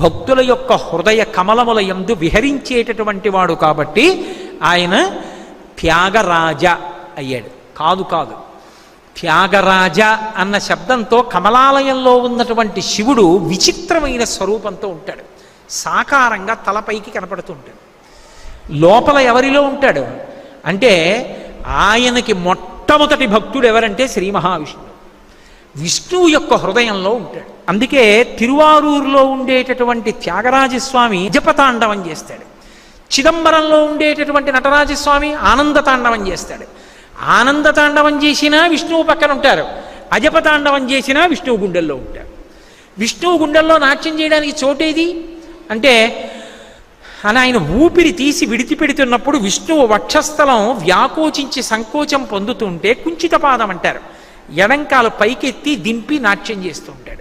భక్తుల యొక్క హృదయ కమలముల యందు విహరించేటటువంటి వాడు కాబట్టి ఆయన త్యాగరాజ అయ్యాడు. కాదు త్యాగరాజ అన్న శబ్దంతో కమలాలయంలో ఉన్నటువంటి శివుడు విచిత్రమైన స్వరూపంతో ఉంటాడు. సాకారంగా తలపైకి కనపడుతూ ఉంటాడు. లోపల ఎవరిలో ఉంటాడు అంటే ఆయనకి మొట్టమొదటి భక్తుడు ఎవరంటే శ్రీ మహావిష్ణువు. విష్ణువు యొక్క హృదయంలో ఉంటాడు. అందుకే తిరువారూరులో ఉండేటటువంటి త్యాగరాజస్వామి జపతాండవం చేస్తాడు. చిదంబరంలో ఉండేటటువంటి నటరాజస్వామి ఆనందతాండవం చేస్తాడు. ఆనందతాండవం చేసినా విష్ణువు పక్కన ఉంటారు, అజపతాండవం చేసినా విష్ణువు గుండెల్లో ఉంటారు. విష్ణువు గుండెల్లో నాట్యం చేయడానికి చోటేది అంటే అని ఆయన ఊపిరి తీసి విడిచిపెడుతున్నప్పుడు విష్ణువు వక్షస్థలం వ్యాకోచించి సంకోచం పొందుతుంటే కుంచిత పాదం అంటారు. ఎడంకాలు పైకెత్తి దింపి నాట్యం చేస్తూ ఉంటాడు.